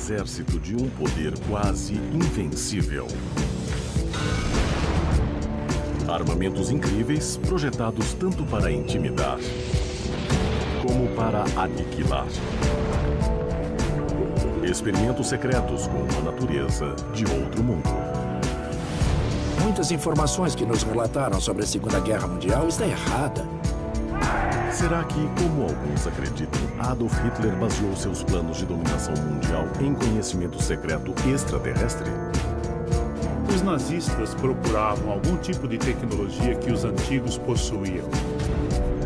exército de um poder quase invencível. Armamentos incríveis, projetados tanto para intimidar como para aniquilar. Experimentos secretos com a natureza de outro mundo. Muitas informações que nos relataram sobre a Segunda Guerra Mundial estão erradas. Será que, como alguns acreditam, Adolf Hitler baseou seus planos de dominação mundial em conhecimento secreto extraterrestre? Os nazistas procuravam algum tipo de tecnologia que os antigos possuíam.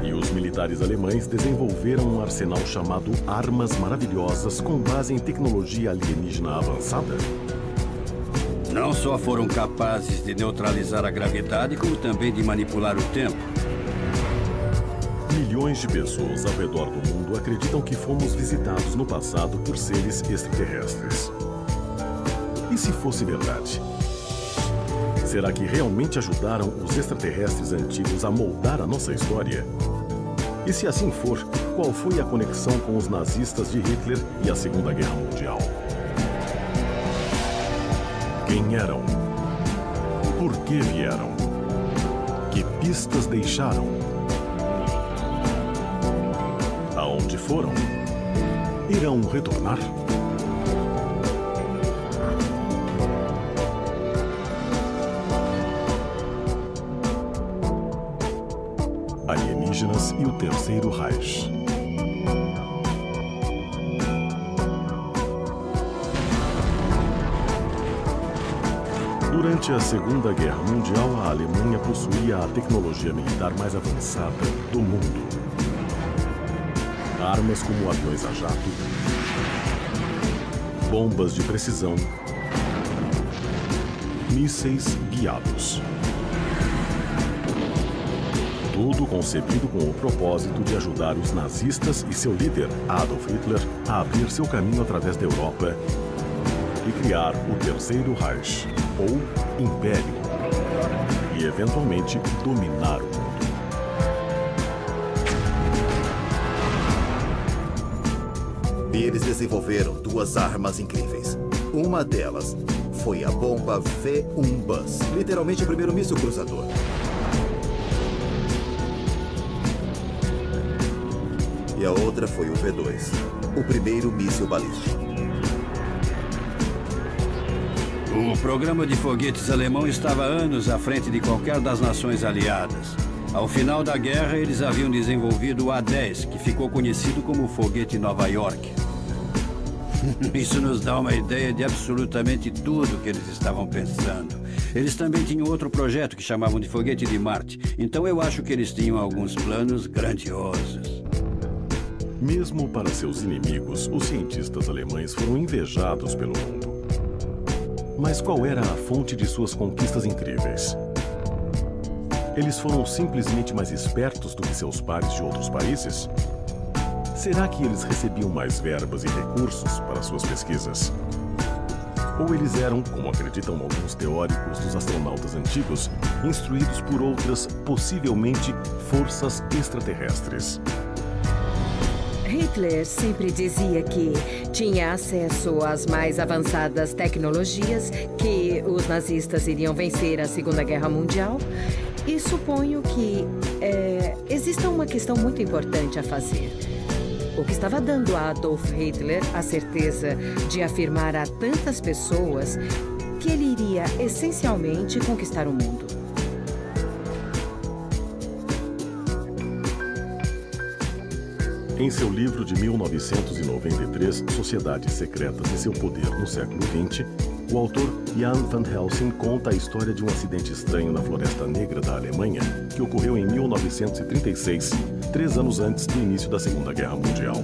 E os militares alemães desenvolveram um arsenal chamado Armas Maravilhosas com base em tecnologia alienígena avançada? Não só foram capazes de neutralizar a gravidade, como também de manipular o tempo. Milhões de pessoas ao redor do mundo acreditam que fomos visitados no passado por seres extraterrestres. E se fosse verdade? Será que realmente ajudaram os extraterrestres antigos a moldar a nossa história? E se assim for, qual foi a conexão com os nazistas de Hitler e a Segunda Guerra Mundial? Quem eram? Por que vieram? Que pistas deixaram? Aonde foram? Irão retornar? Alienígenas e o Terceiro Reich. Durante a Segunda Guerra Mundial, a Alemanha possuía a tecnologia militar mais avançada do mundo. Armas como aviões a jato, bombas de precisão, mísseis guiados. Tudo concebido com o propósito de ajudar os nazistas e seu líder, Adolf Hitler, a abrir seu caminho através da Europa e criar o Terceiro Reich, ou Império, e eventualmente dominar o mundo. E eles desenvolveram duas armas incríveis. Uma delas foi a bomba V1 Buzz, literalmente o primeiro míssil cruzador. E a outra foi o V2, o primeiro míssil balístico. O programa de foguetes alemão estava anos à frente de qualquer das nações aliadas. Ao final da guerra, eles haviam desenvolvido o A-10, que ficou conhecido como o foguete Nova York. Isso nos dá uma ideia de absolutamente tudo que eles estavam pensando. Eles também tinham outro projeto que chamavam de foguete de Marte. Então eu acho que eles tinham alguns planos grandiosos. Mesmo para seus inimigos, os cientistas alemães foram invejados pelo mundo. Mas qual era a fonte de suas conquistas incríveis? Eles foram simplesmente mais espertos do que seus pares de outros países? Será que eles recebiam mais verbas e recursos para suas pesquisas? Ou eles eram, como acreditam alguns teóricos dos astronautas antigos, instruídos por outras, possivelmente, forças extraterrestres? Hitler sempre dizia que tinha acesso às mais avançadas tecnologias, que os nazistas iriam vencer a Segunda Guerra Mundial. E suponho que exista uma questão muito importante a fazer. O que estava dando a Adolf Hitler a certeza de afirmar a tantas pessoas que ele iria essencialmente conquistar o mundo? Em seu livro de 1993, Sociedades Secretas e seu Poder no Século XX, o autor Jan van Helsing conta a história de um acidente estranho na Floresta Negra da Alemanha, que ocorreu em 1936, 3 anos antes do início da Segunda Guerra Mundial.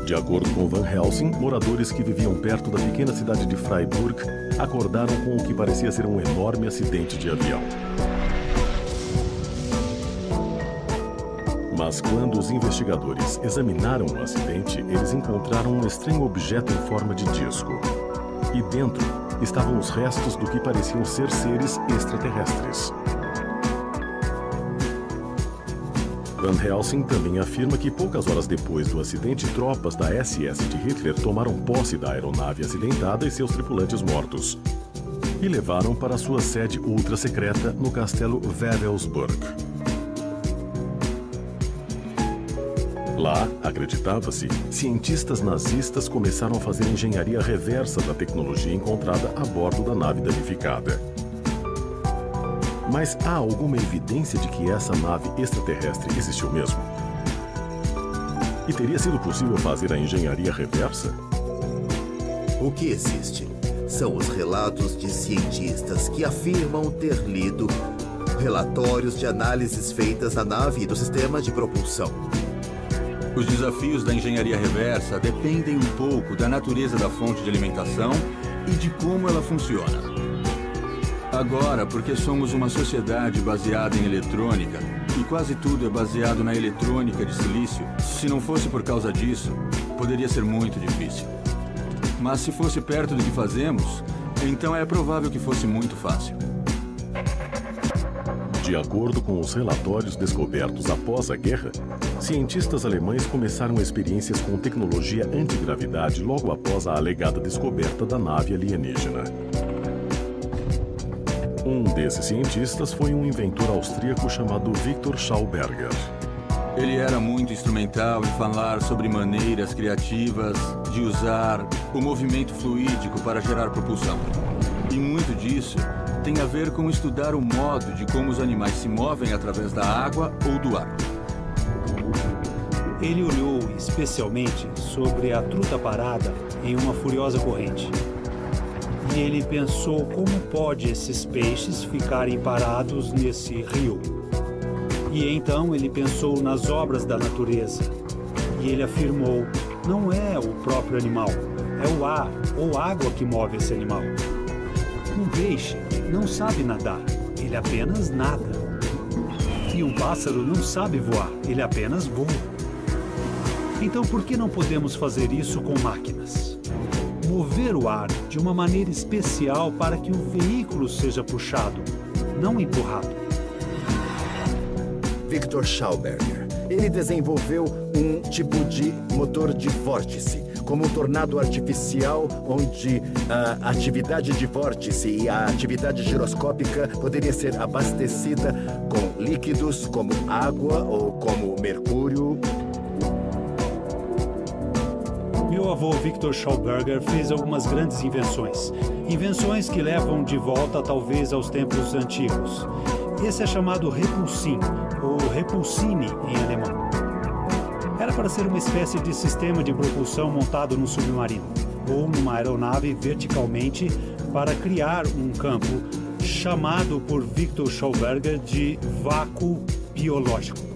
De acordo com Van Helsing, moradores que viviam perto da pequena cidade de Freiburg acordaram com o que parecia ser um enorme acidente de avião. Mas quando os investigadores examinaram o acidente, eles encontraram um estranho objeto em forma de disco. E dentro estavam os restos do que pareciam ser seres extraterrestres. Van Helsing também afirma que poucas horas depois do acidente, tropas da SS de Hitler tomaram posse da aeronave acidentada e seus tripulantes mortos e levaram para sua sede ultra-secreta no castelo Wewelsburg. Lá, acreditava-se, cientistas nazistas começaram a fazer engenharia reversa da tecnologia encontrada a bordo da nave danificada. Mas há alguma evidência de que essa nave extraterrestre existiu mesmo? E teria sido possível fazer a engenharia reversa? O que existe são os relatos de cientistas que afirmam ter lido relatórios de análises feitas na nave e do sistema de propulsão. Os desafios da engenharia reversa dependem um pouco da natureza da fonte de alimentação e de como ela funciona. Agora, porque somos uma sociedade baseada em eletrônica e quase tudo é baseado na eletrônica de silício, se não fosse por causa disso, poderia ser muito difícil. Mas se fosse perto do que fazemos, então é provável que fosse muito fácil. De acordo com os relatórios descobertos após a guerra, cientistas alemães começaram experiências com tecnologia antigravidade logo após a alegada descoberta da nave alienígena. Um desses cientistas foi um inventor austríaco chamado Victor Schauberger. Ele era muito instrumental em falar sobre maneiras criativas de usar o movimento fluídico para gerar propulsão. E muito disso tem a ver com estudar o modo de como os animais se movem através da água ou do ar. Ele olhou especialmente sobre a truta parada em uma furiosa corrente. E ele pensou como pode esses peixes ficarem parados nesse rio. E então ele pensou nas obras da natureza. E ele afirmou, não é o próprio animal, é o ar ou água que move esse animal. Um peixe não sabe nadar, ele apenas nada. E um pássaro não sabe voar, ele apenas voa. Então por que não podemos fazer isso com máquinas? Mover o ar de uma maneira especial para que o veículo seja puxado, não empurrado. Victor Schauberger. Ele desenvolveu um tipo de motor de vórtice, como um tornado artificial onde a atividade de vórtice e a atividade giroscópica poderia ser abastecida com líquidos como água ou como mercúrio. Meu avô Victor Schauberger fez algumas grandes invenções. Invenções que levam de volta talvez aos tempos antigos. Esse é chamado Repulsin, ou Repulsine em alemão. Era para ser uma espécie de sistema de propulsão montado num submarino, ou numa aeronave verticalmente para criar um campo chamado por Victor Schauberger de vácuo biológico.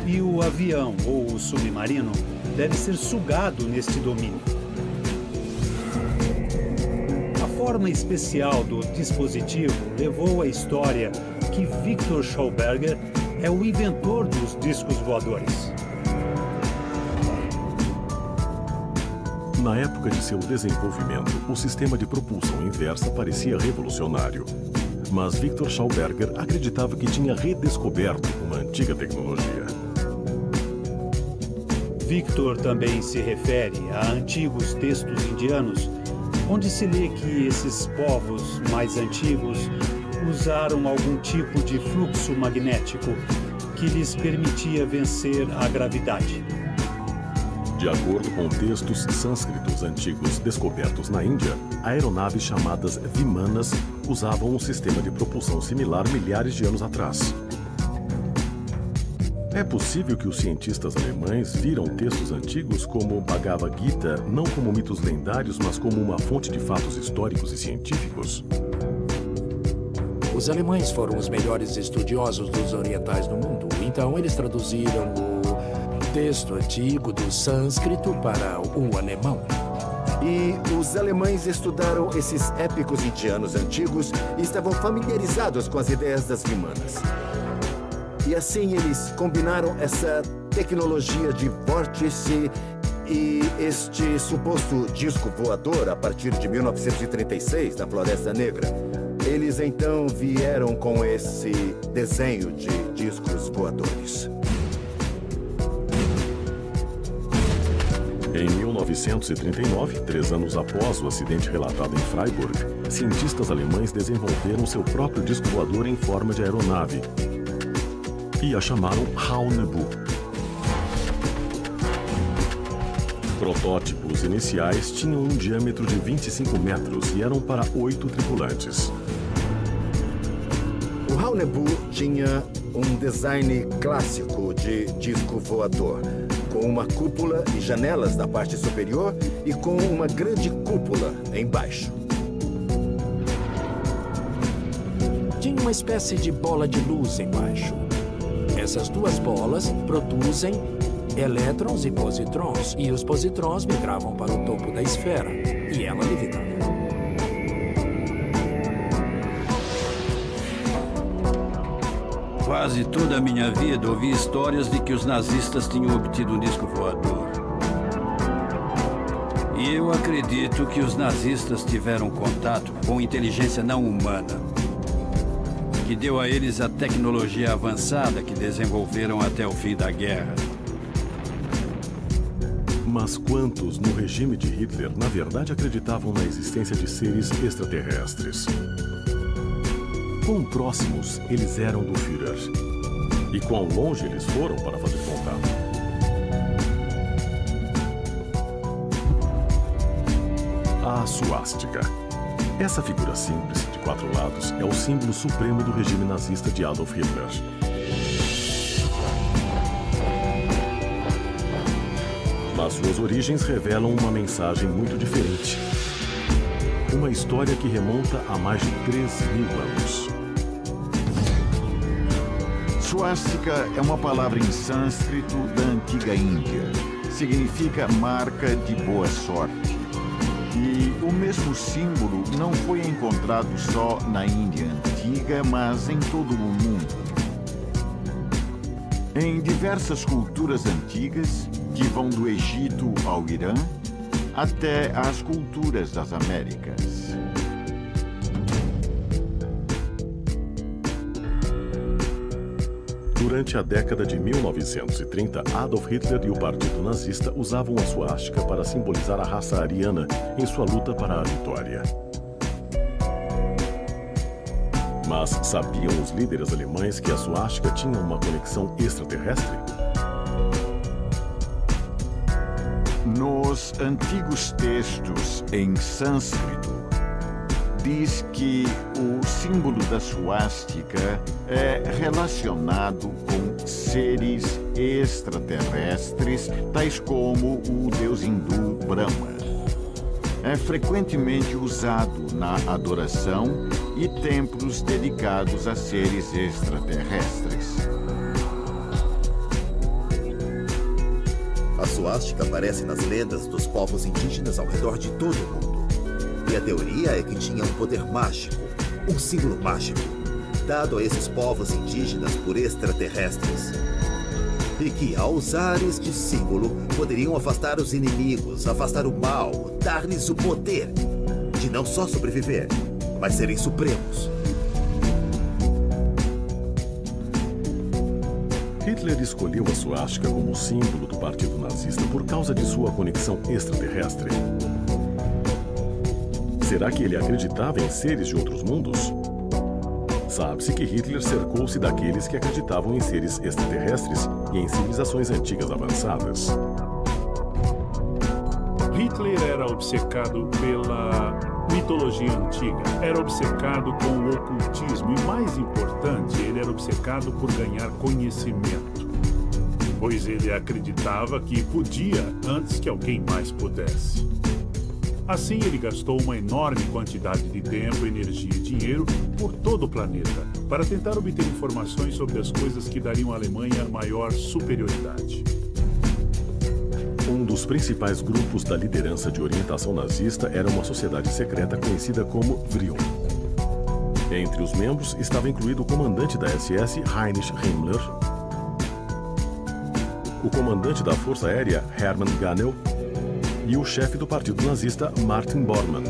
E o avião ou o submarino deve ser sugado neste domínio. A forma especial do dispositivo levou à história que Victor Schauberger é o inventor dos discos voadores. Na época de seu desenvolvimento, o sistema de propulsão inversa parecia revolucionário. Mas Victor Schauberger acreditava que tinha redescoberto uma antiga tecnologia. Victor também se refere a antigos textos indianos, onde se lê que esses povos mais antigos usaram algum tipo de fluxo magnético que lhes permitia vencer a gravidade. De acordo com textos sânscritos antigos descobertos na Índia, aeronaves chamadas Vimanas usavam um sistema de propulsão similar milhares de anos atrás. É possível que os cientistas alemães viram textos antigos como o Bhagavad Gita não como mitos lendários, mas como uma fonte de fatos históricos e científicos? Os alemães foram os melhores estudiosos dos orientais no mundo, então eles traduziram o texto antigo do sânscrito para o alemão. E os alemães estudaram esses épicos indianos antigos e estavam familiarizados com as ideias das Vimanas. E assim eles combinaram essa tecnologia de vórtice e este suposto disco voador a partir de 1936, na Floresta Negra. Eles então vieram com esse desenho de discos voadores. Em 1939, 3 anos após o acidente relatado em Freiburg, cientistas alemães desenvolveram seu próprio disco voador em forma de aeronave e a chamaram Haunebu. Protótipos iniciais tinham um diâmetro de 25 metros e eram para 8 tripulantes. O Haunebu tinha um design clássico de disco voador, com uma cúpula e janelas na parte superior e com uma grande cúpula embaixo. Tinha uma espécie de bola de luz embaixo. Essas duas bolas produzem elétrons e positrons, e os positrons migravam para o topo da esfera, e ela levitava. Quase toda a minha vida ouvi histórias de que os nazistas tinham obtido um disco voador. E eu acredito que os nazistas tiveram contato com inteligência não humana, que deu a eles a tecnologia avançada que desenvolveram até o fim da guerra. Mas quantos no regime de Hitler, na verdade, acreditavam na existência de seres extraterrestres? Quão próximos eles eram do Führer? E quão longe eles foram para fazer contato? A suástica. Essa figura simples, de 4 lados, é o símbolo supremo do regime nazista de Adolf Hitler. Mas suas origens revelam uma mensagem muito diferente. Uma história que remonta a mais de 3.000 anos. Suástica é uma palavra em sânscrito da antiga Índia. Significa marca de boa sorte. E o mesmo símbolo não foi encontrado só na Índia antiga, mas em todo o mundo. Em diversas culturas antigas, que vão do Egito ao Irã, até as culturas das Américas. Durante a década de 1930, Adolf Hitler e o Partido Nazista usavam a suástica para simbolizar a raça ariana em sua luta para a vitória. Mas sabiam os líderes alemães que a suástica tinha uma conexão extraterrestre? Nos antigos textos em sânscrito, diz que o símbolo da suástica é relacionado com seres extraterrestres, tais como o deus hindu Brahma. É frequentemente usado na adoração e templos dedicados a seres extraterrestres. A suástica aparece nas lendas dos povos indígenas ao redor de todo o mundo. E a teoria é que tinha um poder mágico, um símbolo mágico, dado a esses povos indígenas por extraterrestres. E que, ao usar este símbolo, poderiam afastar os inimigos, afastar o mal, dar-lhes o poder de não só sobreviver, mas serem supremos. Hitler escolheu a suástica como símbolo do Partido Nazista por causa de sua conexão extraterrestre. Será que ele acreditava em seres de outros mundos? Sabe-se que Hitler cercou-se daqueles que acreditavam em seres extraterrestres e em civilizações antigas avançadas. Hitler era obcecado pela mitologia antiga, era obcecado com o ocultismo e, mais importante, ele era obcecado por ganhar conhecimento, pois ele acreditava que podia antes que alguém mais pudesse. Assim, ele gastou uma enorme quantidade de tempo, energia e dinheiro por todo o planeta para tentar obter informações sobre as coisas que dariam à Alemanha maior superioridade. Um dos principais grupos da liderança de orientação nazista era uma sociedade secreta conhecida como Vrion. Entre os membros estava incluído o comandante da SS, Heinrich Himmler, o comandante da Força Aérea, Hermann Ganel, e o chefe do Partido Nazista, Martin Bormann.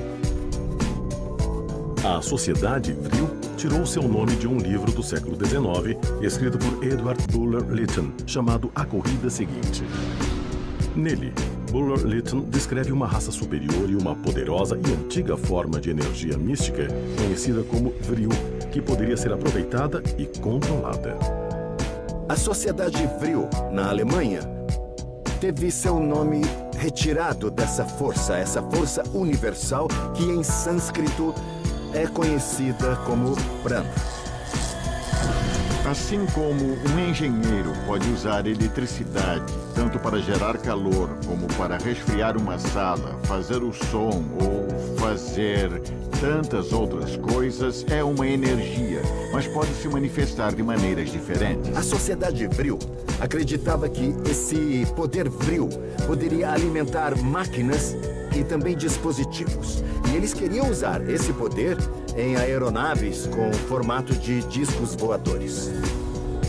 A Sociedade Vril tirou seu nome de um livro do século XIX, escrito por Edward Bulwer Lytton, chamado A Corrida Seguinte. Nele, Bulwer Lytton descreve uma raça superior e uma poderosa e antiga forma de energia mística, conhecida como Vril, que poderia ser aproveitada e controlada. A Sociedade Vril, na Alemanha, teve seu nome retirado dessa força, essa força universal que em sânscrito é conhecida como Prana. Assim como um engenheiro pode usar eletricidade tanto para gerar calor como para resfriar uma sala, fazer o som ou fazer tantas outras coisas, é uma energia, mas pode se manifestar de maneiras diferentes. A Sociedade Vril acreditava que esse poder vril poderia alimentar máquinas e também dispositivos. E eles queriam usar esse poder em aeronaves com formato de discos voadores.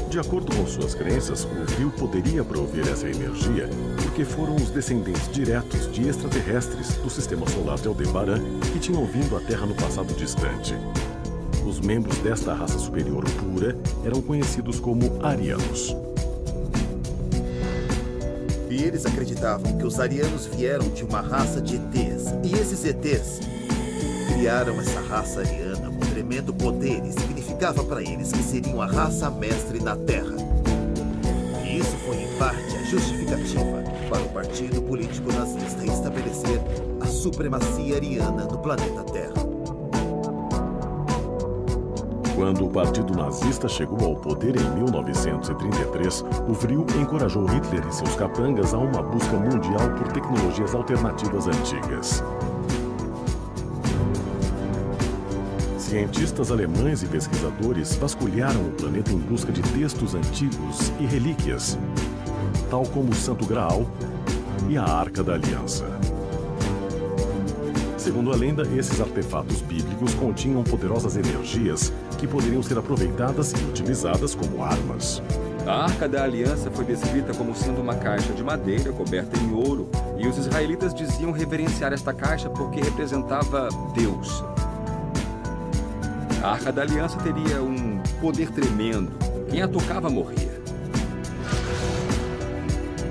De acordo com suas crenças, o Vril poderia prover essa energia porque foram os descendentes diretos de extraterrestres do sistema solar de Aldebaran que tinham vindo à Terra no passado distante. Os membros desta raça superior pura eram conhecidos como arianos. E eles acreditavam que os arianos vieram de uma raça de ETs. E esses ETs criaram essa raça ariana com tremendo poder e significava para eles que seriam a raça mestre na Terra. E isso foi, em parte, a justificativa para o partido político nazista estabelecer a supremacia ariana no planeta Terra. Quando o Partido Nazista chegou ao poder em 1933, o Vril encorajou Hitler e seus capangas a uma busca mundial por tecnologias alternativas antigas. Cientistas alemães e pesquisadores vasculharam o planeta em busca de textos antigos e relíquias, tal como o Santo Graal e a Arca da Aliança. Segundo a lenda, esses artefatos bíblicos continham poderosas energias que poderiam ser aproveitadas e utilizadas como armas. A Arca da Aliança foi descrita como sendo uma caixa de madeira coberta em ouro, e os israelitas diziam reverenciar esta caixa porque representava Deus. A Arca da Aliança teria um poder tremendo. Quem a tocava morria.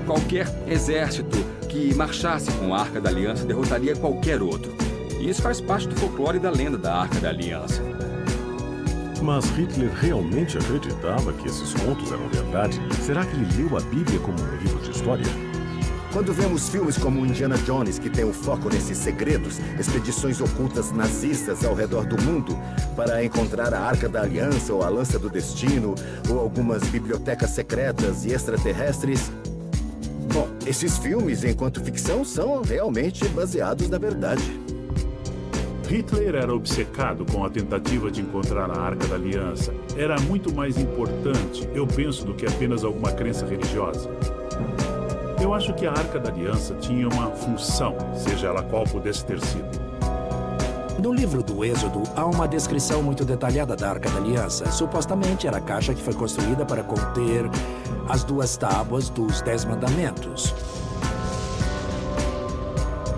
Qualquer exército que marchasse com a Arca da Aliança derrotaria qualquer outro. E isso faz parte do folclore e da lenda da Arca da Aliança. Mas Hitler realmente acreditava que esses contos eram verdade? Será que ele leu a Bíblia como um livro de história? Quando vemos filmes como Indiana Jones, que tem o foco nesses segredos, expedições ocultas nazistas ao redor do mundo para encontrar a Arca da Aliança ou a Lança do Destino, ou algumas bibliotecas secretas e extraterrestres... Bom, esses filmes, enquanto ficção, são realmente baseados na verdade. Hitler era obcecado com a tentativa de encontrar a Arca da Aliança. Era muito mais importante, eu penso, do que apenas alguma crença religiosa. Eu acho que a Arca da Aliança tinha uma função, seja ela qual pudesse ter sido. No livro do Êxodo, há uma descrição muito detalhada da Arca da Aliança. Supostamente era a caixa que foi construída para conter as 2 tábuas dos 10 mandamentos.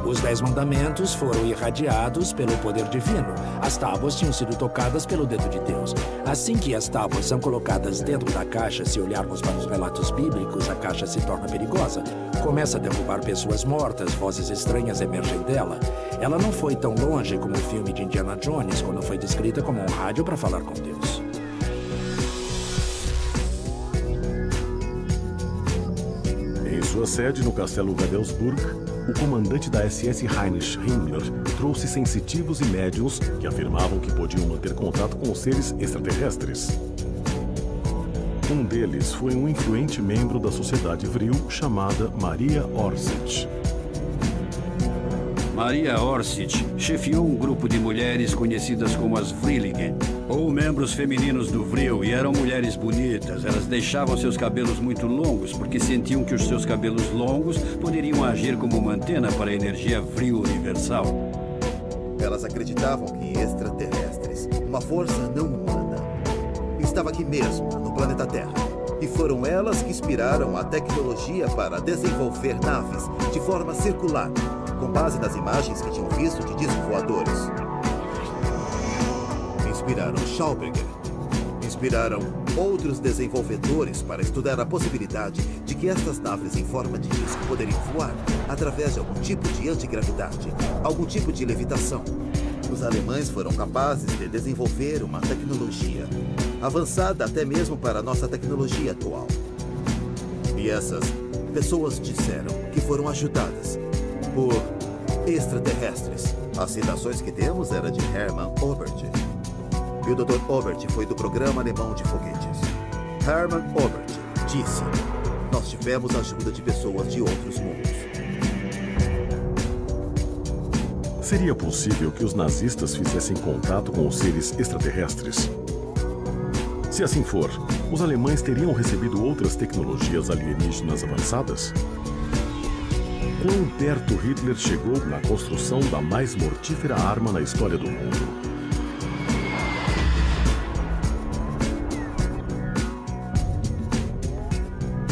Os 10 mandamentos foram irradiados pelo poder divino. As tábuas tinham sido tocadas pelo dedo de Deus. Assim que as tábuas são colocadas dentro da caixa, se olharmos para os relatos bíblicos, a caixa se torna perigosa. Começa a derrubar pessoas mortas, vozes estranhas emergem dela. Ela não foi tão longe como o filme de Indiana Jones, quando foi descrita como um rádio para falar com Deus. Em sua sede no castelo Gabelsburg, o comandante da SS Heinrich Himmler trouxe sensitivos e médiuns que afirmavam que podiam manter contato com os seres extraterrestres. Um deles foi um influente membro da Sociedade Vril chamada Maria Orsic. Maria Orsic chefiou um grupo de mulheres conhecidas como as Vrilingen, ou membros femininos do Vril, e eram mulheres bonitas. Elas deixavam seus cabelos muito longos porque sentiam que os seus cabelos longos poderiam agir como uma antena para a energia Vril universal. Elas acreditavam que extraterrestres, uma força não humana, estava aqui mesmo, no planeta Terra. E foram elas que inspiraram a tecnologia para desenvolver naves de forma circular, com base nas imagens que tinham visto de discos voadores. inspiraram Schauberger. Inspiraram outros desenvolvedores para estudar a possibilidade de que estas naves em forma de disco poderiam voar através de algum tipo de antigravidade, algum tipo de levitação. Os alemães foram capazes de desenvolver uma tecnologia avançada até mesmo para a nossa tecnologia atual. E essas pessoas disseram que foram ajudadas por extraterrestres. As citações que temos eram de Hermann Oberth. E o Dr. Oberth foi do programa alemão de foguetes. Hermann Oberth disse: nós tivemos a ajuda de pessoas de outros mundos. Seria possível que os nazistas fizessem contato com os seres extraterrestres? Se assim for, os alemães teriam recebido outras tecnologias alienígenas avançadas? Quão perto Hitler chegou na construção da mais mortífera arma na história do mundo?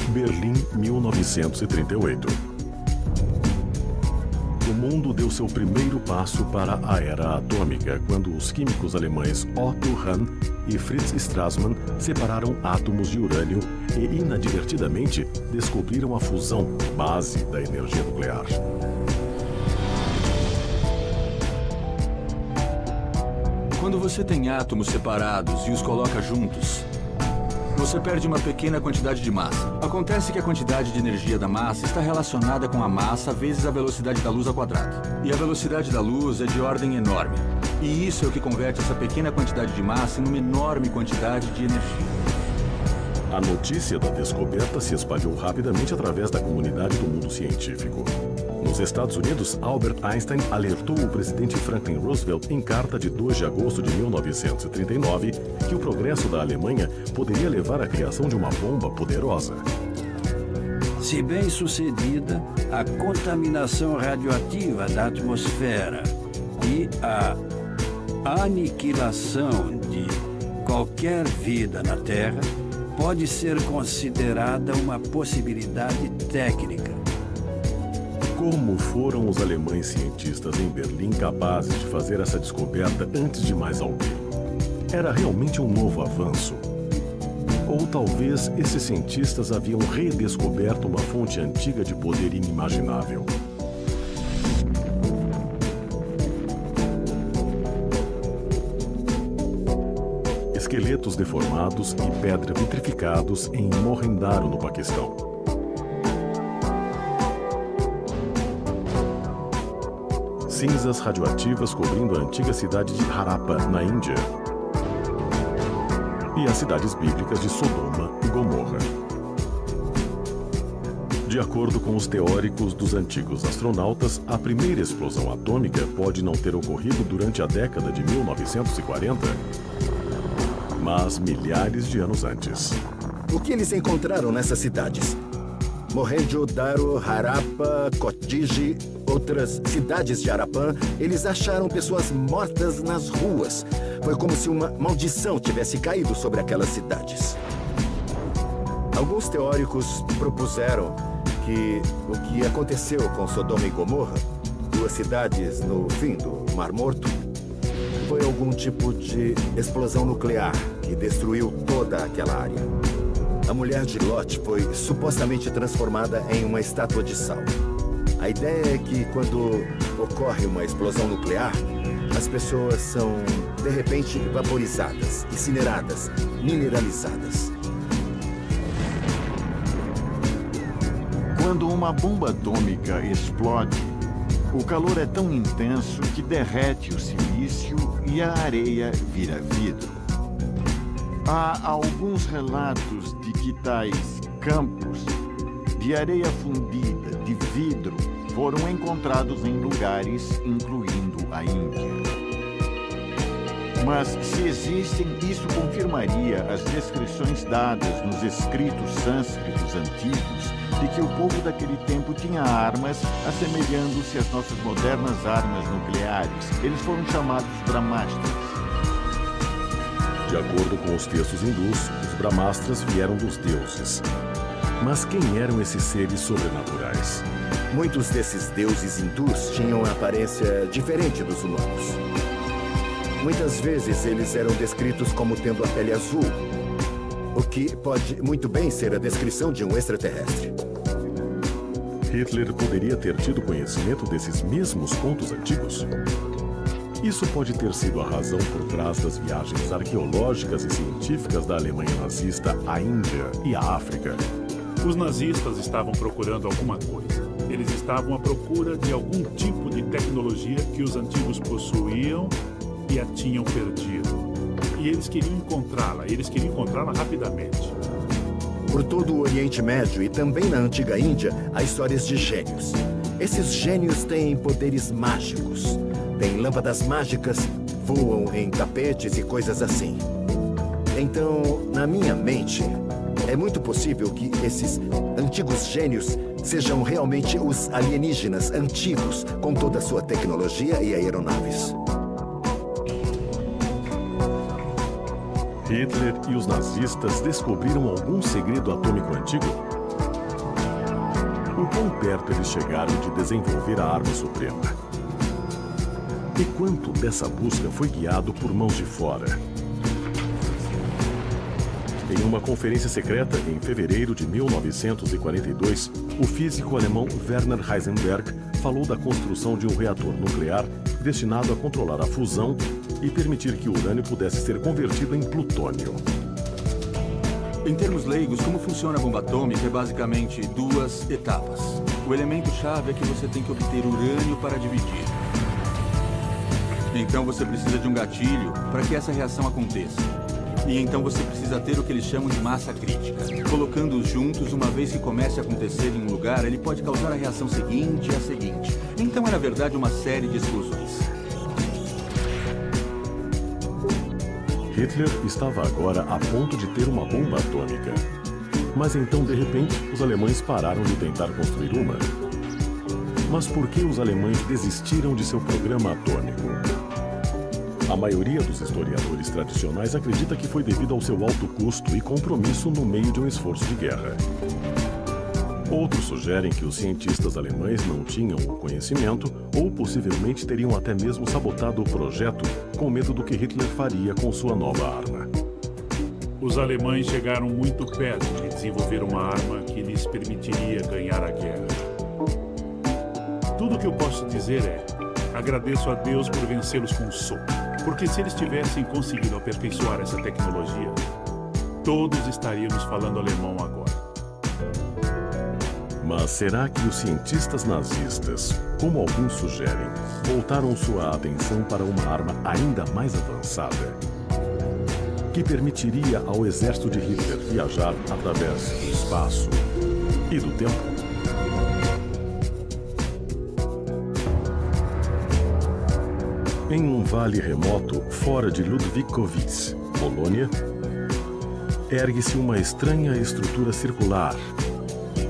Berlim, 1938. O mundo deu seu primeiro passo para a era atômica, quando os químicos alemães Otto Hahn e Fritz Strassmann separaram átomos de urânio e, inadvertidamente, descobriram a fusão, base da energia nuclear. Quando você tem átomos separados e os coloca juntos, você perde uma pequena quantidade de massa. Acontece que a quantidade de energia da massa está relacionada com a massa vezes a velocidade da luz ao quadrado. E a velocidade da luz é de ordem enorme. E isso é o que converte essa pequena quantidade de massa em uma enorme quantidade de energia. A notícia da descoberta se espalhou rapidamente através da comunidade do mundo científico. Nos Estados Unidos, Albert Einstein alertou o presidente Franklin Roosevelt em carta de 2 de agosto de 1939 que o progresso da Alemanha poderia levar à criação de uma bomba poderosa. Se bem sucedida, a contaminação radioativa da atmosfera e a aniquilação de qualquer vida na Terra pode ser considerada uma possibilidade técnica. Como foram os alemães cientistas em Berlim capazes de fazer essa descoberta antes de mais alguém? Era realmente um novo avanço? Ou talvez esses cientistas haviam redescoberto uma fonte antiga de poder inimaginável? Esqueletos deformados e pedra vitrificados em Mohenjo-daro, no Paquistão. Cinzas radioativas cobrindo a antiga cidade de Harappa, na Índia. E as cidades bíblicas de Sodoma e Gomorra. De acordo com os teóricos dos antigos astronautas, a primeira explosão atômica pode não ter ocorrido durante a década de 1940, mas milhares de anos antes. O que eles encontraram nessas cidades? Mohenjo-daro, Harappa, Kotiji, outras cidades de Harappan, eles acharam pessoas mortas nas ruas. Foi como se uma maldição tivesse caído sobre aquelas cidades. Alguns teóricos propuseram que o que aconteceu com Sodoma e Gomorra, 2 cidades no fim do Mar Morto, foi algum tipo de explosão nuclear que destruiu toda aquela área. A mulher de Lot foi supostamente transformada em uma estátua de sal. A ideia é que quando ocorre uma explosão nuclear, as pessoas são, de repente, vaporizadas, incineradas, mineralizadas. Quando uma bomba atômica explode, o calor é tão intenso que derrete o silício e a areia vira vidro. Há alguns relatos de que tais campos de areia fundida, de vidro, foram encontrados em lugares, incluindo a Índia. Mas, se existem, isso confirmaria as descrições dadas nos escritos sânscritos antigos de que o povo daquele tempo tinha armas assemelhando-se às nossas modernas armas nucleares. Eles foram chamados Brahmastras. De acordo com os textos hindus, os Brahmastras vieram dos deuses. Mas quem eram esses seres sobrenaturais? Muitos desses deuses hindus tinham a aparência diferente dos humanos. Muitas vezes eles eram descritos como tendo a pele azul, o que pode muito bem ser a descrição de um extraterrestre. Hitler poderia ter tido conhecimento desses mesmos contos antigos? Isso pode ter sido a razão por trás das viagens arqueológicas e científicas da Alemanha nazista à Índia e à África. Os nazistas estavam procurando alguma coisa. Eles estavam à procura de algum tipo de tecnologia que os antigos possuíam e a tinham perdido. E eles queriam encontrá-la rapidamente. Por todo o Oriente Médio e também na antiga Índia, há histórias de gênios. Esses gênios têm poderes mágicos. Têm lâmpadas mágicas, voam em tapetes e coisas assim. Então, na minha mente, é muito possível que esses antigos gênios sejam realmente os alienígenas antigos, com toda a sua tecnologia e aeronaves. Hitler e os nazistas descobriram algum segredo atômico antigo? O quão perto eles chegaram de desenvolver a arma suprema? E quanto dessa busca foi guiado por mãos de fora? Em uma conferência secreta em fevereiro de 1942, o físico alemão Werner Heisenberg falou da construção de um reator nuclear destinado a controlar a fusão e permitir que o urânio pudesse ser convertido em plutônio. Em termos leigos, como funciona a bomba atômica é basicamente duas etapas. O elemento-chave é que você tem que obter urânio para dividir. Então você precisa de um gatilho para que essa reação aconteça. E então você precisa ter o que eles chamam de massa crítica. Colocando-os juntos, uma vez que comece a acontecer em um lugar, ele pode causar a reação seguinte e a seguinte. Então é, na verdade, uma série de explosões. Hitler estava agora a ponto de ter uma bomba atômica. Mas então, de repente, os alemães pararam de tentar construir uma. Mas por que os alemães desistiram de seu programa atômico? A maioria dos historiadores tradicionais acredita que foi devido ao seu alto custo e compromisso no meio de um esforço de guerra. Outros sugerem que os cientistas alemães não tinham o conhecimento ou possivelmente teriam até mesmo sabotado o projeto com medo do que Hitler faria com sua nova arma. Os alemães chegaram muito perto de desenvolver uma arma que lhes permitiria ganhar a guerra. Tudo o que eu posso dizer é: agradeço a Deus por vencê-los com um soco. Porque se eles tivessem conseguido aperfeiçoar essa tecnologia, todos estaríamos falando alemão agora. Mas será que os cientistas nazistas, como alguns sugerem, voltaram sua atenção para uma arma ainda mais avançada, que permitiria ao exército de Hitler viajar através do espaço e do tempo? Em um vale remoto fora de Ludwikowice, Polônia, ergue-se uma estranha estrutura circular,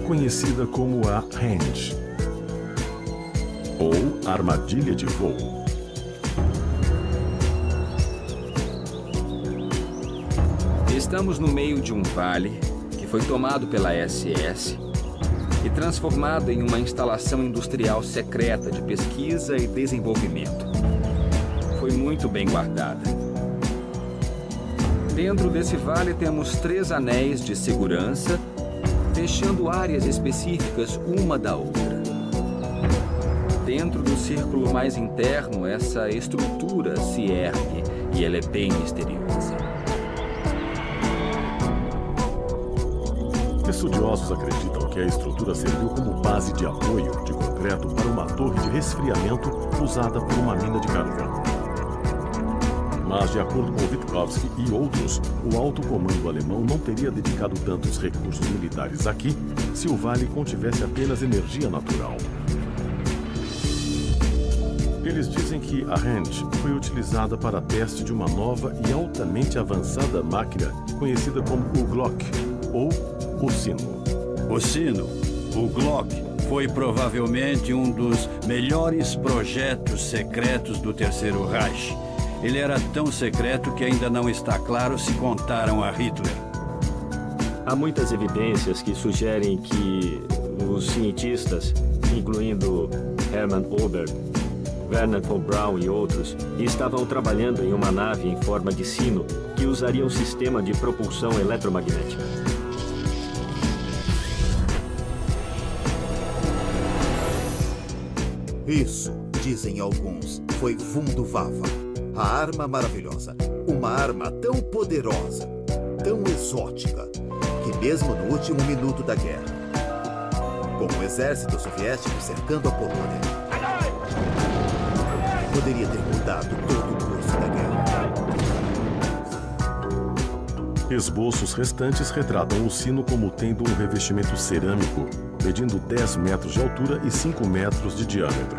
conhecida como a Henge, ou armadilha de voo. Estamos no meio de um vale que foi tomado pela SS e transformado em uma instalação industrial secreta de pesquisa e desenvolvimento. Foi muito bem guardada. Dentro desse vale temos 3 anéis de segurança, fechando áreas específicas uma da outra. Dentro do círculo mais interno, essa estrutura se ergue e ela é bem misteriosa. Estudiosos acreditam que a estrutura serviu como base de apoio de concreto para uma torre de resfriamento usada por uma mina de carvão. Mas, de acordo com Witkowski e outros, o alto comando alemão não teria dedicado tantos recursos militares aqui se o vale contivesse apenas energia natural. Eles dizem que a Henge foi utilizada para a teste de uma nova e altamente avançada máquina conhecida como o Glock, ou o sino. O sino, o Glock, foi provavelmente um dos melhores projetos secretos do Terceiro Reich. Ele era tão secreto que ainda não está claro se contaram a Hitler. Há muitas evidências que sugerem que os cientistas, incluindo Hermann Ober, Werner von Braun e outros, estavam trabalhando em uma nave em forma de sino que usaria um sistema de propulsão eletromagnética. Isso, dizem alguns, foi Wunderwaffe, a arma maravilhosa. Uma arma tão poderosa, tão exótica, que mesmo no último minuto da guerra, com o exército soviético cercando a Polônia, poderia ter mudado todo o curso da guerra. Esboços restantes retratam o sino como tendo um revestimento cerâmico, medindo 10 metros de altura e 5 metros de diâmetro.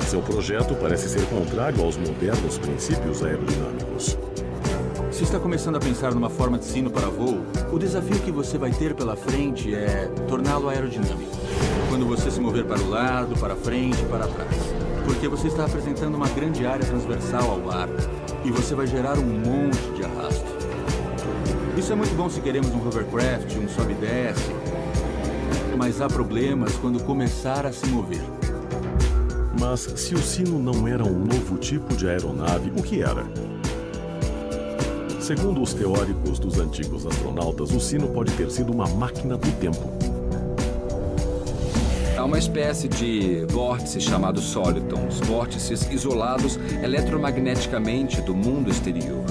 Seu projeto parece ser contrário aos modernos princípios aerodinâmicos. Se está começando a pensar numa forma de sino para voo, o desafio que você vai ter pela frente é torná-lo aerodinâmico. Quando você se mover para o lado, para frente e para trás. Porque você está apresentando uma grande área transversal ao ar e você vai gerar um monte de arrasto. Isso é muito bom se queremos um hovercraft, um sobe e desce, mas há problemas quando começar a se mover. Mas se o sino não era um novo tipo de aeronave, o que era? Segundo os teóricos dos antigos astronautas, o sino pode ter sido uma máquina do tempo. Há uma espécie de vórtice chamado solitons, vórtices isolados eletromagneticamente do mundo exterior.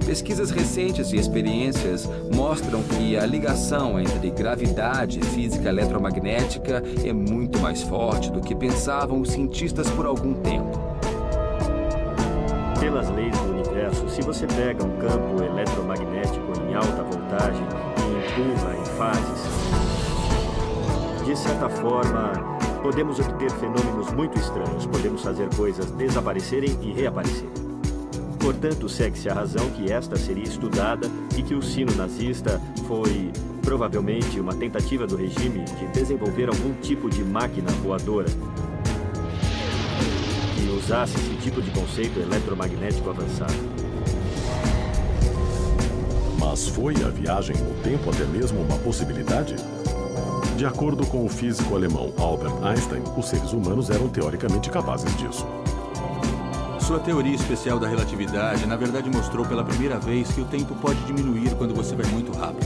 Pesquisas recentes e experiências mostram que a ligação entre gravidade e física eletromagnética é muito mais forte do que pensavam os cientistas por algum tempo. Pelas leis do universo, se você pega um campo eletromagnético em alta voltagem e empurra em fases, de certa forma, podemos obter fenômenos muito estranhos. Podemos fazer coisas desaparecerem e reaparecerem. Portanto, segue-se a razão que esta seria estudada e que o sino nazista foi, provavelmente, uma tentativa do regime de desenvolver algum tipo de máquina voadora que usasse esse tipo de conceito eletromagnético avançado. Mas foi a viagem no tempo até mesmo uma possibilidade? De acordo com o físico alemão Albert Einstein, os seres humanos eram teoricamente capazes disso. Sua teoria especial da relatividade, na verdade, mostrou pela primeira vez que o tempo pode diminuir quando você vai muito rápido.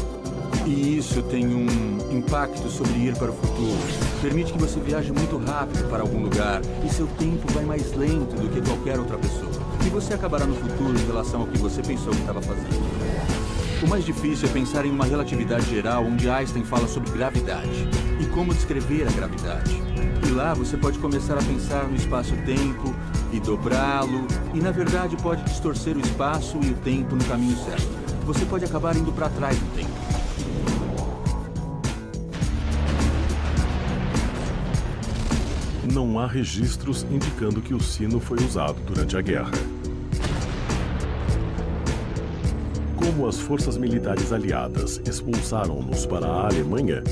E isso tem um impacto sobre ir para o futuro. Permite que você viaje muito rápido para algum lugar e seu tempo vai mais lento do que qualquer outra pessoa. E você acabará no futuro em relação ao que você pensou que estava fazendo. O mais difícil é pensar em uma relatividade geral onde Einstein fala sobre gravidade e como descrever a gravidade. E lá você pode começar a pensar no espaço-tempo e dobrá-lo, e na verdade pode distorcer o espaço e o tempo no caminho certo. Você pode acabar indo para trás do tempo. Não há registros indicando que o sino foi usado durante a guerra. Como as forças militares aliadas expulsaram-nos para a Alemanha,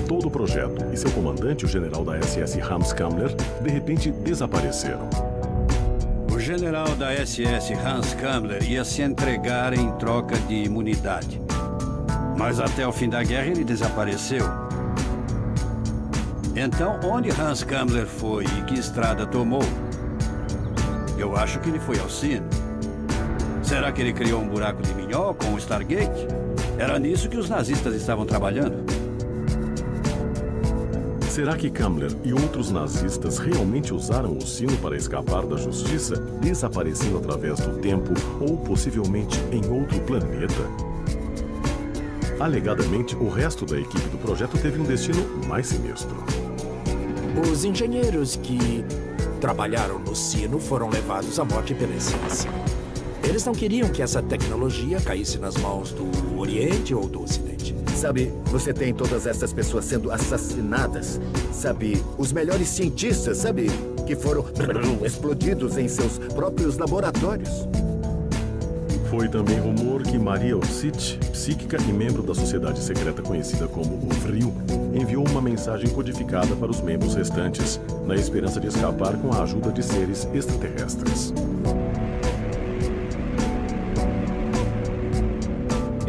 todo o projeto e seu comandante, o general da SS Hans Kammler, de repente desapareceram. O general da SS Hans Kammler ia se entregar em troca de imunidade. Mas até o fim da guerra ele desapareceu. Então, onde Hans Kammler foi e que estrada tomou? Eu acho que ele foi ao sino. Será que ele criou um buraco de minhoca com o Stargate? Era nisso que os nazistas estavam trabalhando. Será que Kammler e outros nazistas realmente usaram o sino para escapar da justiça, desaparecendo através do tempo ou possivelmente em outro planeta? Alegadamente, o resto da equipe do projeto teve um destino mais sinistro. Os engenheiros que trabalharam no sino foram levados à morte pela ciência. Eles não queriam que essa tecnologia caísse nas mãos do Oriente ou do Ocidente. Sabe, você tem todas essas pessoas sendo assassinadas. Sabe, os melhores cientistas, sabe, que foram explodidos em seus próprios laboratórios. Foi também rumor que Maria Orsic, psíquica e membro da sociedade secreta conhecida como o Vril, enviou uma mensagem codificada para os membros restantes, na esperança de escapar com a ajuda de seres extraterrestres.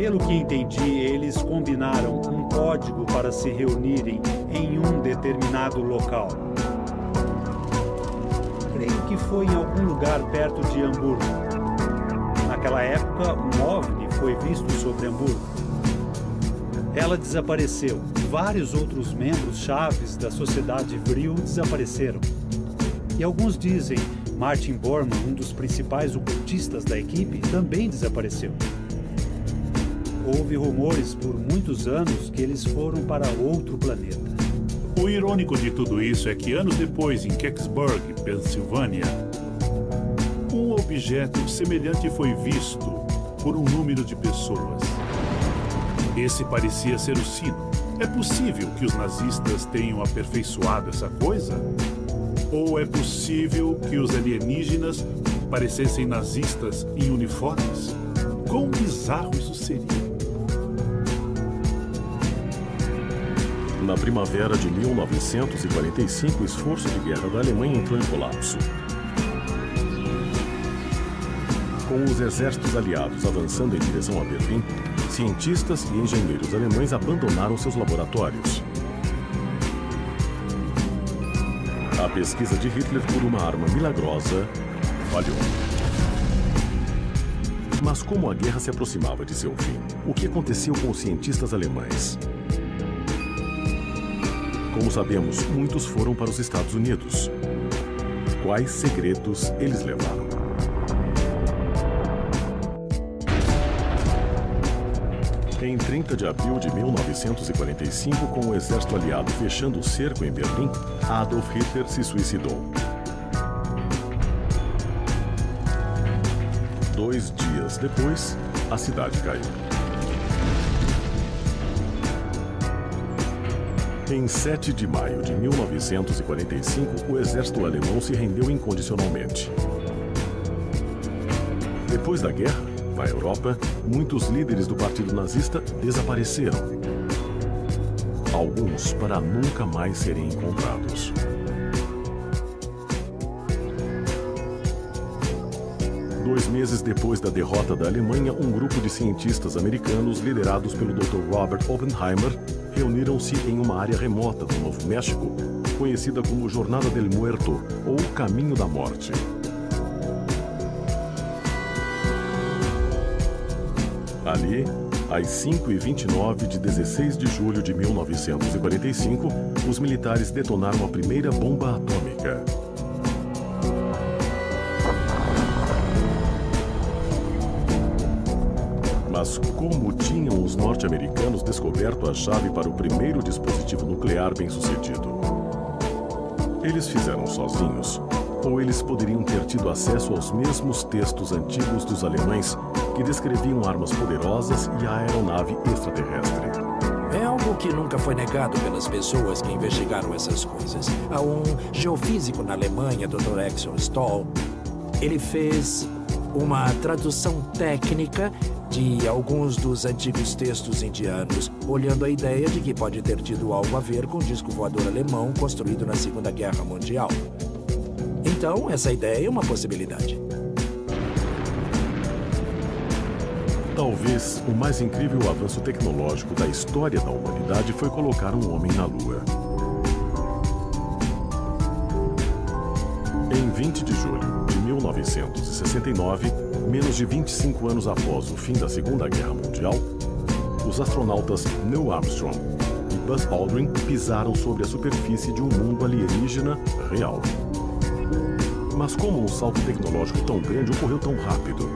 Pelo que entendi, eles combinaram um código para se reunirem em um determinado local. Creio que foi em algum lugar perto de Hamburgo. Naquela época, um OVNI foi visto sobre Hamburgo. Ela desapareceu. Vários outros membros chaves da sociedade Vril desapareceram. E alguns dizem Martin Bormann, um dos principais ocultistas da equipe, também desapareceu. Houve rumores por muitos anos que eles foram para outro planeta. O irônico de tudo isso é que anos depois, em Kecksburg, Pensilvânia, um objeto semelhante foi visto por um número de pessoas. Esse parecia ser o sino. É possível que os nazistas tenham aperfeiçoado essa coisa? Ou é possível que os alienígenas parecessem nazistas em uniformes? Quão bizarro isso seria? Na primavera de 1945, o esforço de guerra da Alemanha entrou em colapso. Com os exércitos aliados avançando em direção a Berlim, cientistas e engenheiros alemães abandonaram seus laboratórios. A pesquisa de Hitler por uma arma milagrosa falhou. Mas como a guerra se aproximava de seu fim, o que aconteceu com os cientistas alemães? Como sabemos, muitos foram para os Estados Unidos. Quais segredos eles levaram? Em 30 de abril de 1945, com o exército aliado fechando o cerco em Berlim, Adolf Hitler se suicidou. 2 dias depois, a cidade caiu. Em 7 de maio de 1945, o exército alemão se rendeu incondicionalmente. Depois da guerra, na Europa, muitos líderes do partido nazista desapareceram. Alguns para nunca mais serem encontrados. Dois meses depois da derrota da Alemanha, um grupo de cientistas americanos, liderados pelo Dr. Robert Oppenheimer, reuniram-se em uma área remota do Novo México, conhecida como Jornada del Muerto, ou Caminho da Morte. Ali, às 5h29 de 16 de julho de 1945, os militares detonaram a primeira bomba atômica. Mas como tinham os norte-americanos descoberto a chave para o primeiro dispositivo nuclear bem-sucedido? Eles fizeram sozinhos? Ou eles poderiam ter tido acesso aos mesmos textos antigos dos alemães que descreviam armas poderosas e a aeronave extraterrestre? É algo que nunca foi negado pelas pessoas que investigaram essas coisas. Há um geofísico na Alemanha, Dr. Axel Stoll. Ele fez uma tradução técnica de alguns dos antigos textos indianos, olhando a ideia de que pode ter tido algo a ver com o disco voador alemão construído na Segunda Guerra Mundial. Então, essa ideia é uma possibilidade. Talvez o mais incrível avanço tecnológico da história da humanidade foi colocar um homem na Lua. Em 20 de julho de 1969, menos de 25 anos após o fim da Segunda Guerra Mundial, os astronautas Neil Armstrong e Buzz Aldrin pisaram sobre a superfície de um mundo alienígena real. Mas como um salto tecnológico tão grande ocorreu tão rápido?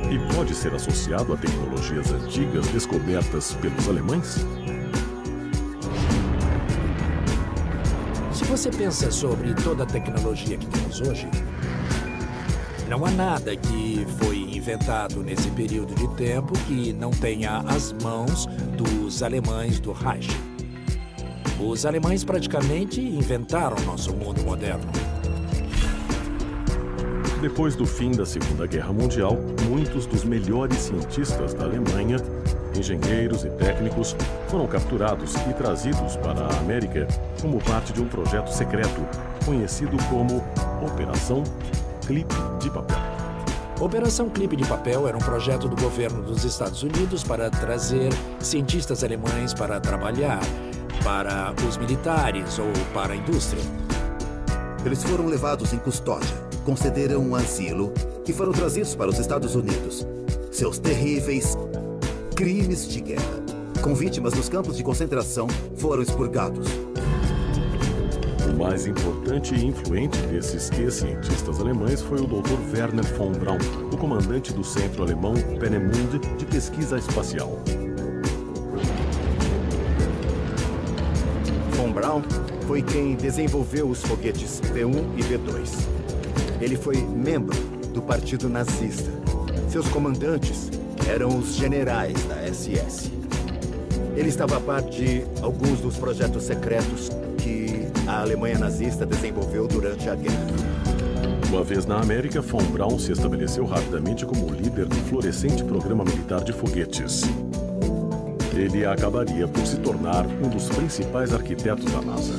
E pode ser associado a tecnologias antigas descobertas pelos alemães? Se você pensa sobre toda a tecnologia que temos hoje, não há nada que foi inventado nesse período de tempo que não tenha as mãos dos alemães do Reich. Os alemães praticamente inventaram nosso mundo moderno. Depois do fim da Segunda Guerra Mundial, muitos dos melhores cientistas da Alemanha, engenheiros e técnicos, foram capturados e trazidos para a América como parte de um projeto secreto, conhecido como Operação Clipe de Papel. Operação Clipe de Papel era um projeto do governo dos Estados Unidos para trazer cientistas alemães para trabalhar para os militares ou para a indústria. Eles foram levados em custódia, concederam um asilo e foram trazidos para os Estados Unidos. Seus terríveis crimes de guerra, com vítimas nos campos de concentração, foram expurgados. O mais importante e influente desses cientistas alemães foi o Dr. Werner von Braun, o comandante do Centro Alemão Peenemünde de Pesquisa Espacial. Von Braun foi quem desenvolveu os foguetes V1 e V2. Ele foi membro do Partido Nazista. Seus comandantes eram os generais da SS. Ele estava a par de alguns dos projetos secretos que a Alemanha nazista desenvolveu durante a guerra. Uma vez na América, von Braun se estabeleceu rapidamente como líder do florescente programa militar de foguetes. Ele acabaria por se tornar um dos principais arquitetos da NASA.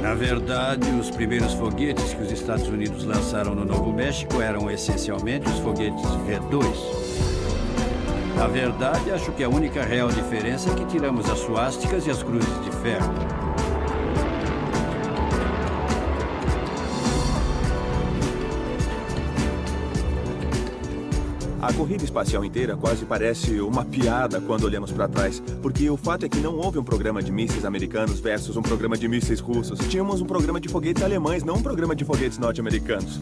Na verdade, os primeiros foguetes que os Estados Unidos lançaram no Novo México eram essencialmente os foguetes V2. Na verdade, acho que a única real diferença é que tiramos as suásticas e as cruzes de ferro. A corrida espacial inteira quase parece uma piada quando olhamos para trás, porque o fato é que não houve um programa de mísseis americanos versus um programa de mísseis russos. Tínhamos um programa de foguetes alemães, não um programa de foguetes norte-americanos.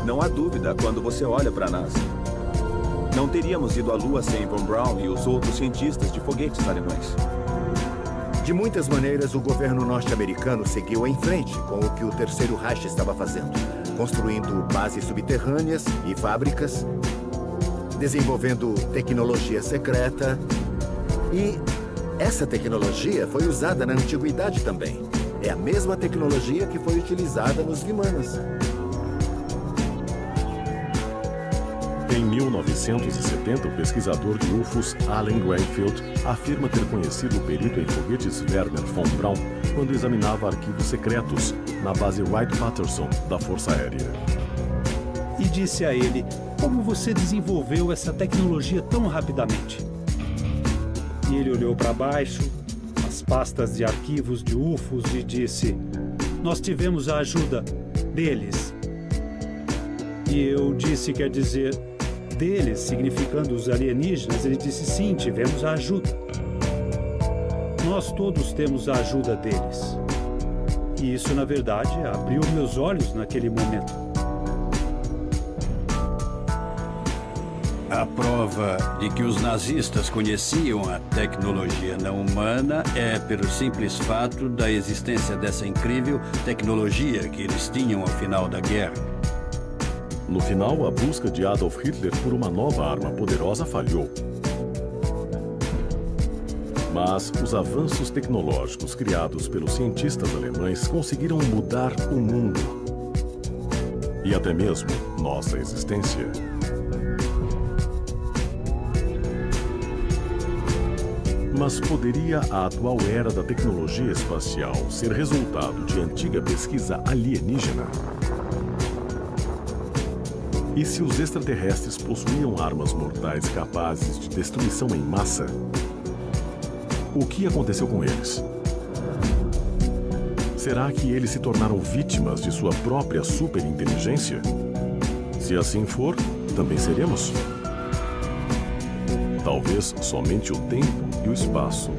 Não há dúvida quando você olha para a NASA. Não teríamos ido à Lua sem Von Braun e os outros cientistas de foguetes alemães. De muitas maneiras, o governo norte-americano seguiu em frente com o que o Terceiro Reich estava fazendo, construindo bases subterrâneas e fábricas, desenvolvendo tecnologia secreta. E essa tecnologia foi usada na antiguidade também. É a mesma tecnologia que foi utilizada nos Vimanas. Em 1970, o pesquisador de UFOs Allen Greenfield afirma ter conhecido o perito em foguetes Werner von Braun quando examinava arquivos secretos na base Wright-Patterson da Força Aérea. E disse a ele: como você desenvolveu essa tecnologia tão rapidamente? E ele olhou para baixo, as pastas de arquivos de UFOs, e disse: nós tivemos a ajuda deles. E eu disse, quer dizer, deles, significando os alienígenas. Ele disse, sim, tivemos a ajuda. Nós todos temos a ajuda deles. E isso, na verdade, abriu meus olhos naquele momento. A prova de que os nazistas conheciam a tecnologia não humana é pelo simples fato da existência dessa incrível tecnologia que eles tinham ao final da guerra. No final, a busca de Adolf Hitler por uma nova arma poderosa falhou. Mas os avanços tecnológicos criados pelos cientistas alemães conseguiram mudar o mundo. E até mesmo nossa existência. Mas poderia a atual era da tecnologia espacial ser resultado de antiga pesquisa alienígena? E se os extraterrestres possuíam armas mortais capazes de destruição em massa? O que aconteceu com eles? Será que eles se tornaram vítimas de sua própria superinteligência? Se assim for, também seremos? Talvez somente o tempo e o espaço